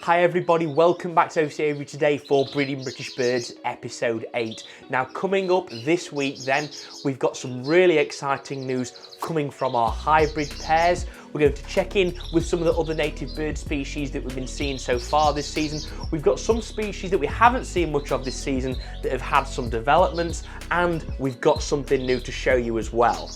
Hi everybody, welcome back to Aviary today for Breeding British Birds episode 8. Now coming up this week then, we've got some really exciting news coming from our hybrid pairs. We're going to check in with some of the other native bird species that we've been seeing so far this season. We've got some species that we haven't seen much of this season that have had some developments, and we've got something new to show you as well.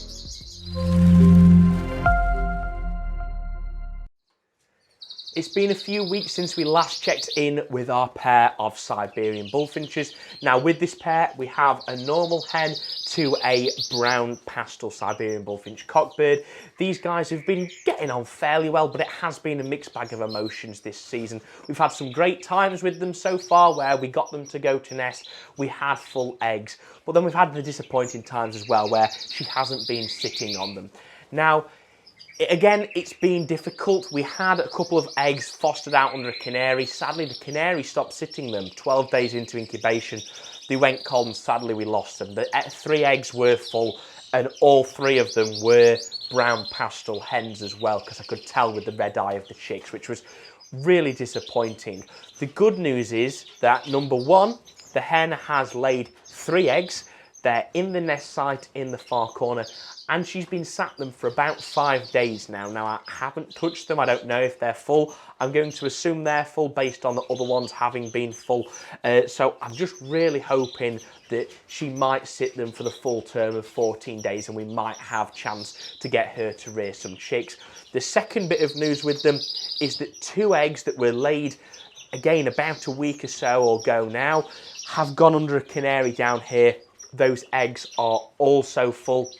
It's been a few weeks since we last checked in with our pair of Siberian bullfinches. Now with this pair, we have a normal hen to a brown pastel Siberian bullfinch cockbird. These guys have been getting on fairly well, but it has been a mixed bag of emotions this season. We've had some great times with them so far where we got them to go to nest, we had full eggs, but then we've had the disappointing times as well where she hasn't been sitting on them. Now, again, it's been difficult. We had a couple of eggs fostered out under a canary. Sadly, the canary stopped sitting them 12 days into incubation. They went cold and sadly we lost them. The 3 eggs were full and all 3 of them were brown pastel hens as well, because I could tell with the red eye of the chicks, which was really disappointing. The good news is that number 1, the hen has laid 3 eggs. They're in the nest site in the far corner, and she's been sat them for about 5 days now. Now, I haven't touched them. I don't know if they're full. I'm going to assume they're full based on the other ones having been full. So I'm just really hoping that she might sit them for the full term of 14 days and we might have chance to get her to rear some chicks. The second bit of news with them is that 2 eggs that were laid, again, about a week or so ago now, have gone under a canary down here. Those eggs are also full.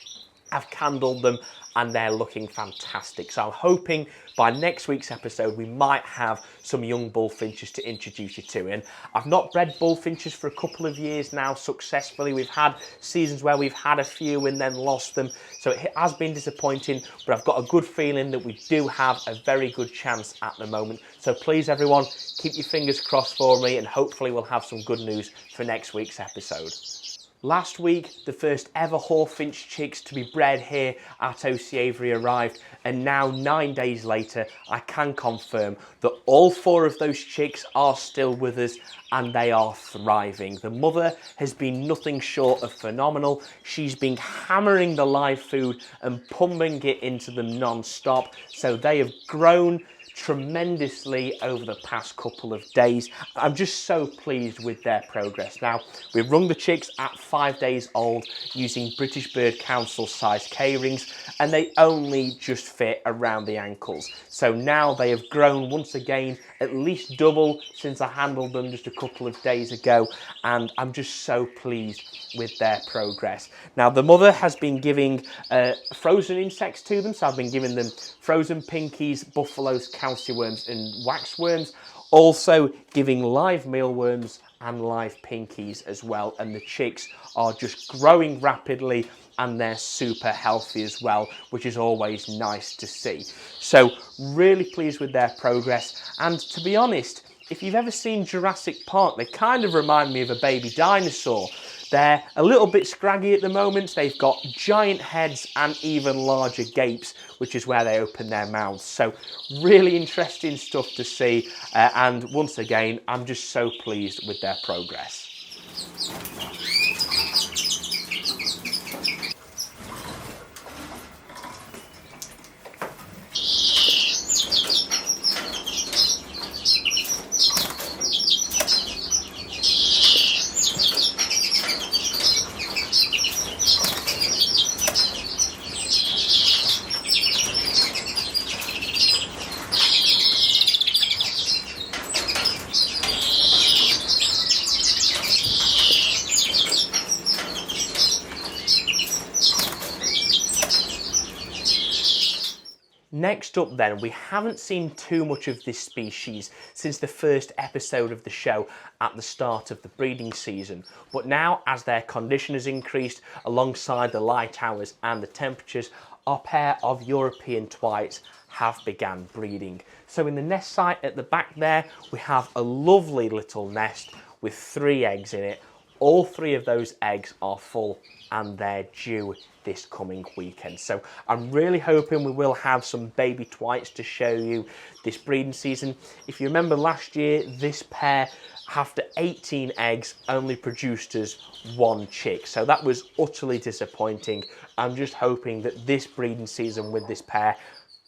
I've candled them and they're looking fantastic. So I'm hoping by next week's episode we might have some young bullfinches to introduce you to. And I've not bred bullfinches for a couple of years now successfully. We've had seasons where we've had a few and then lost them. So it has been disappointing, but I've got a good feeling that we do have a very good chance at the moment. So please everyone, keep your fingers crossed for me and hopefully we'll have some good news for next week's episode. Last week, the first ever Hawfinch chicks to be bred here at Aviary arrived, and now 9 days later, I can confirm that all 4 of those chicks are still with us and they are thriving. The mother has been nothing short of phenomenal. She's been hammering the live food and pumping it into them non-stop, so they have grown tremendously over the past couple of days. I'm just so pleased with their progress. Now, we've rung the chicks at 5 days old using British Bird Council size K-rings, and they only just fit around the ankles. So now they have grown once again at least double since I handled them just a couple of days ago, and I'm just so pleased with their progress. Now, the mother has been giving frozen insects to them, so I've been giving them frozen pinkies, buffaloes, calciworms and waxworms, also giving live mealworms and live pinkies as well, and the chicks are just growing rapidly and they're super healthy as well, which is always nice to see. So really pleased with their progress, and to be honest, if you've ever seen Jurassic Park, they kind of remind me of a baby dinosaur. They're a little bit scraggy at the moment, they've got giant heads and even larger gapes, which is where they open their mouths. So really interesting stuff to see, and once again, I'm just so pleased with their progress. Next up then, we haven't seen too much of this species since the first episode of the show at the start of the breeding season, but now as their condition has increased alongside the light hours and the temperatures, our pair of European twites have begun breeding. So in the nest site at the back there, we have a lovely little nest with 3 eggs in it, all 3 of those eggs are full and they're due this coming weekend. So I'm really hoping we will have some baby twites to show you this breeding season. If you remember last year, this pair, after 18 eggs, only produced us 1 chick. So that was utterly disappointing. I'm just hoping that this breeding season with this pair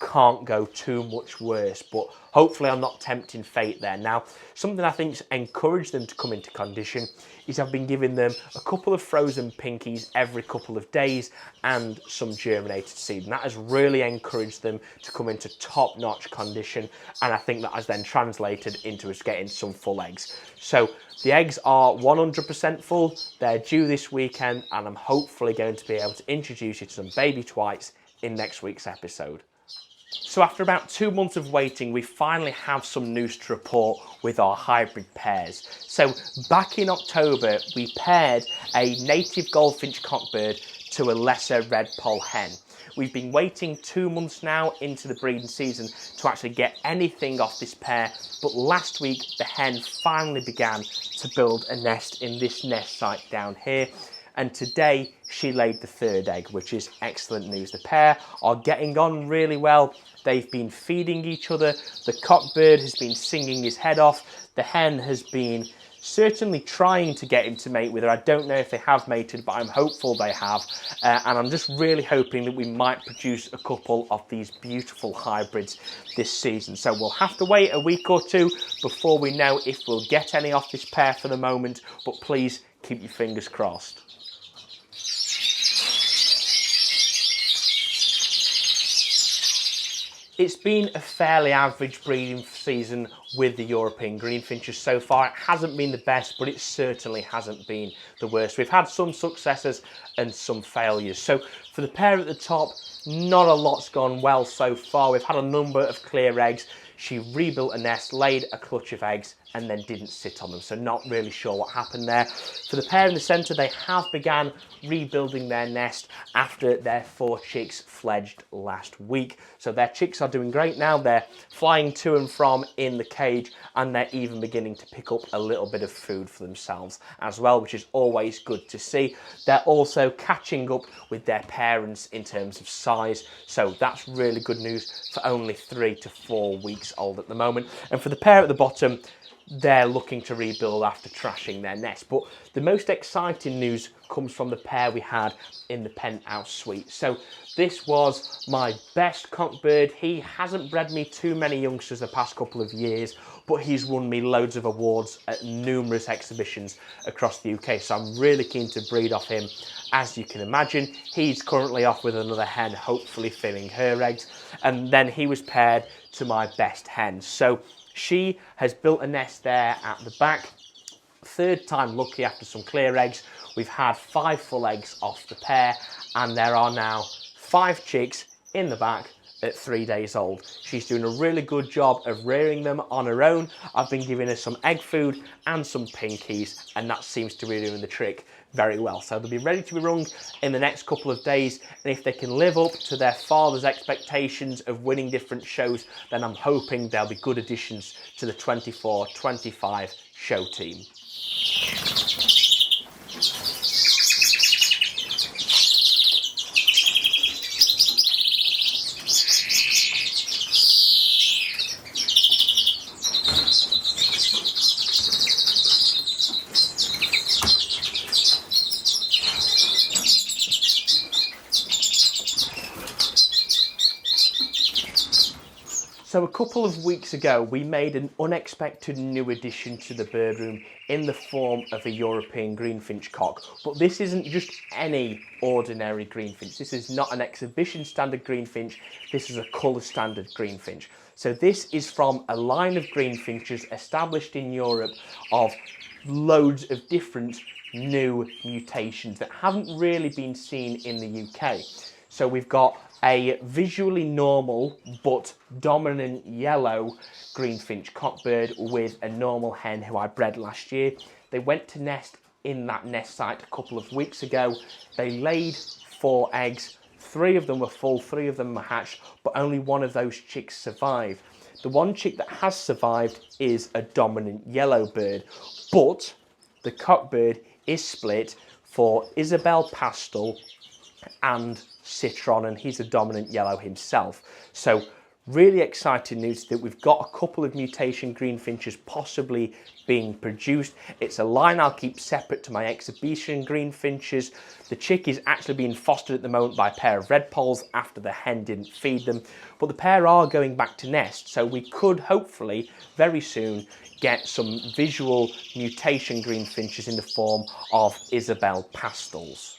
can't go too much worse, but hopefully I'm not tempting fate there. Now, something I think's encouraged them to come into condition is I've been giving them a couple of frozen pinkies every couple of days and some germinated seed, and that has really encouraged them to come into top-notch condition, and I think that has then translated into us getting some full eggs. So the eggs are 100% full, they're due this weekend, and I'm hopefully going to be able to introduce you to some baby twites in next week's episode. So after about 2 months of waiting, we finally have some news to report with our hybrid pairs. So back in October, we paired a native goldfinch cockbird to a lesser redpole hen. We've been waiting 2 months now into the breeding season to actually get anything off this pair, but last week the hen finally began to build a nest in this nest site down here. And today she laid the 3rd egg, which is excellent news. The pair are getting on really well. They've been feeding each other. The cockbird has been singing his head off. The hen has been certainly trying to get him to mate with her. I don't know if they have mated, but I'm hopeful they have. And I'm just really hoping that we might produce a couple of these beautiful hybrids this season. So we'll have to wait a week or 2 before we know if we'll get any off this pair for the moment. But please keep your fingers crossed. It's been a fairly average breeding season with the European greenfinches so far. It hasn't been the best, but it certainly hasn't been the worst. We've had some successes and some failures. So for the pair at the top, not a lot's gone well so far. We've had a number of clear eggs. She rebuilt a nest, laid a clutch of eggs, and then didn't sit on them, so not really sure what happened there. For the pair in the centre, they have began rebuilding their nest after their 4 chicks fledged last week. So their chicks are doing great now. They're flying to and from in the cage, and they're even beginning to pick up a little bit of food for themselves as well, which is always good to see. They're also catching up with their parents in terms of size, so that's really good news for only 3 to 4 weeks old at the moment. And for the pair at the bottom, they're looking to rebuild after trashing their nest. But the most exciting news comes from the pair we had in the penthouse suite. So this was my best cockbird. He hasn't bred me too many youngsters the past couple of years, but he's won me loads of awards at numerous exhibitions across the UK. So I'm really keen to breed off him. As you can imagine, he's currently off with another hen, hopefully filling her eggs. And then he was paired to my best hen. So she has built a nest there at the back. 3rd time lucky after some clear eggs. We've had 5 full eggs off the pair, and there are now 5 chicks in the back at 3 days old. She's doing a really good job of rearing them on her own. I've been giving her some egg food and some pinkies, and that seems to be doing the trick very well. So they'll be ready to be rung in the next couple of days, and if they can live up to their father's expectations of winning different shows, then I'm hoping they'll be good additions to the 24-25 show team. So a couple of weeks ago, we made an unexpected new addition to the bird room in the form of a European greenfinch cock. But this isn't just any ordinary greenfinch. This is not an exhibition standard greenfinch. This is a colour standard greenfinch. So this is from a line of greenfinches established in Europe of loads of different new mutations that haven't really been seen in the UK. So we've got a visually normal but dominant yellow greenfinch cockbird with a normal hen who I bred last year. They went to nest in that nest site a couple of weeks ago. They laid 4 eggs. 3 of them were full, 3 of them were hatched, but only 1 of those chicks survived. The 1 chick that has survived is a dominant yellow bird, but the cockbird is split for Isabel Pastel and Citron, and he's a dominant yellow himself. So really exciting news that we've got a couple of mutation greenfinches possibly being produced. It's a line I'll keep separate to my exhibition greenfinches. The chick is actually being fostered at the moment by a pair of redpoles after the hen didn't feed them, but the pair are going back to nest, so we could hopefully very soon get some visual mutation greenfinches in the form of Isabel Pastels.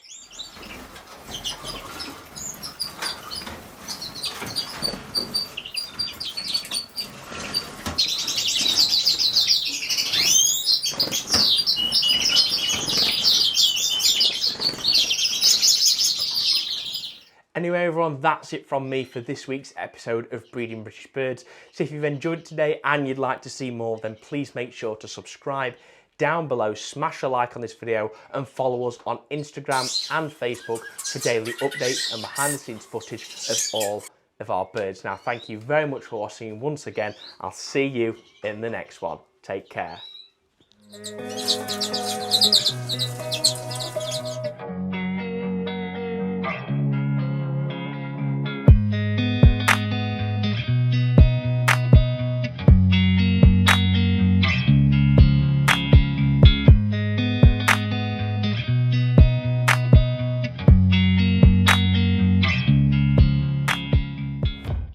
Anyway, everyone, that's it from me for this week's episode of Breeding British Birds. So if you've enjoyed it today and you'd like to see more, then please make sure to subscribe down below, smash a like on this video, and follow us on Instagram and Facebook for daily updates and behind the scenes footage of all of our birds. Now, thank you very much for watching once again. I'll see you in the next one. Take care.